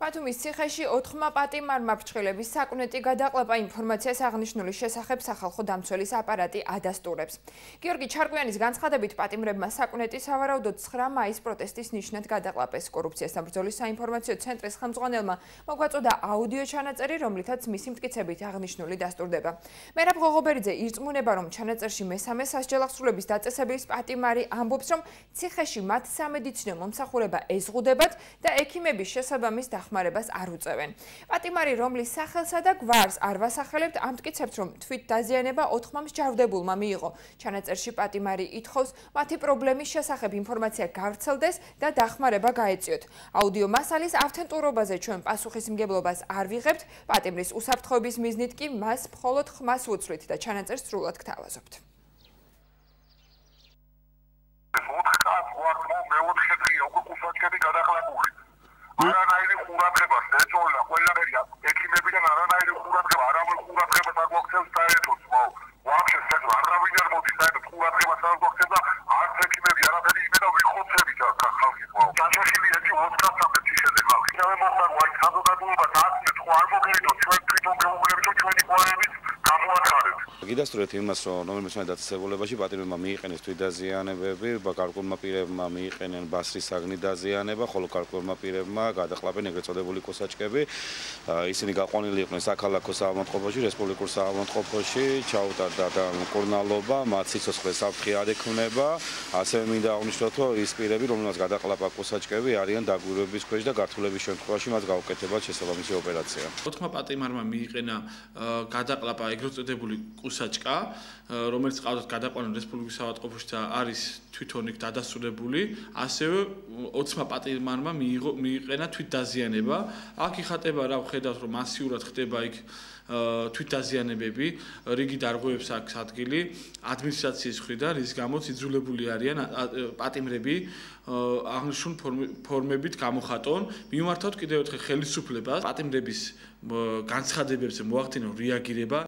ბათუმის ციხეში 4 პატიმარმა ფრჩხილების საკვნეტი გადაყლაპა ინფორმაციას აღნიშნული შესახებ სახალხო დამცველის აპარატი ადასტურებს. გიორგი ჩარკვიანის განცხადებით პატიმრებმა საკვნეტი სავარაუდოდ 9 მაის პროტესტის ნიშნად გადაყლაპეს. კორუფციასთან ბრძოლის საინფორმაციო ცენტრის ხელმძღვანელმა მოგვაწოდა აუდიო ჩანაწერი, რომლითაც მისი მტკიცებით აღნიშნული დასტურდება. მერაბ ღოღობერიძე ირწმუნება, რომ ჩანაწერში მესამე სასჯელახსრულების დაწესების პატიმარი ამბობს, რომ ციხეში მათ სამედიცინო მომსახურება ეზღუდებათ და ექიმების შესაბამის დახმარებას არ უწევენ. პატიმარი, რომლის სახელსა და გვარს არ ვასახელებთ, ამტკიცებთ, რომ თვით დაზიანება 4 მსჯავრდებულმა მიიღო. ჩანაწერში პატიმარი ითხოვს მათი პრობლემის შესახებ ინფორმაცია გავრცელდეს და დახმარება გაეწიოთ. აუდიო მასალის ავთენტურობაზე ჩვენ პასუხისმგებლობას არ ვიღებთ, პატიმრის უსაფრთხოების მიზნით კი მას მხოლოდ ხმას ვუცვლით და ჩანაწერს სრულად გთავაზობთ. არანაირი ყურადღებას ეწოლა ყველაფერია ექიმებიდან არანაირი ყურადღება არავინ ყურადღებას არ გვაქცევს საერთოდ ვაფშე არავინ არ მოდის საერთოდ ყურადღებას არ გვაქცევს და არც ექიმები არაფერი იმენა ვიხოცებით ხალხის ჩაშაშილი ერთი 400-მდე ციხეზე ხალხი მე მოხარ ვარ საზოგადოება დაასწრეთ ხო არ მოგლიდოთ ჩვენ თვითონ გეუბნებით რომ ჩვენი გვარებით გამოაცხადეთ. გიდასტურეთ იმას, რომ რომელიმე დაწესებულებაში პატიმრებმა მიიყენეს თვითდაზიანებები, გარკვეულმა პირებმა მიიყენენ ბასრის საგნით დაზიანება, ხოლო გარკვეულმა პირებმა გადაყლაპენ ეგრეთ წოდებული კოსაჭკები. ისინი გაყვანილი იყვნენ საქალაქო საავადმყოფოში, რესპუბლიკურ საავადმყოფოში, ჩაუტარდა მკურნალობა, მათ სიცოცხლეს საფრთხე არ ექმნება. ასევე მინდა აღნიშნოთ, რომ ის პირები, რომელმაც გადაყლაპა კოსაჭკები, არიან დაგვირვების ქვეშ და გართულების შემთხვევაში მათ გაუკეთებათ შესაბამისი ოპერაცია. 4 პატიმარმა მიიყენა გადაყლაპა ეგრეთ წოდებული კუსაჭკა, რომელიც ყავდათ გადაყვანა რესპუბლიკის საავადმყოფოში და არის თვითონ იქ დადასტურებული, ასევე 20 პატიმარმა მიიყენა თვითდაზიანება. აქ იხატება რა ვხედავთ, რომ მასიურად ხდება იქ თვითდაზიანებები, რიგი დარღვევებს აქვს ადგილი ადმინისტრაციის მხრიდან, რის გამოც იძულებული არიან პატიმრები აღნიშნულ ფორმებით გამოხატონ, მიმართავთ კიდევ ერთხელ ხელისუფლებას პატიმრების განცხადებებზე მოახდინონ რეაგირება.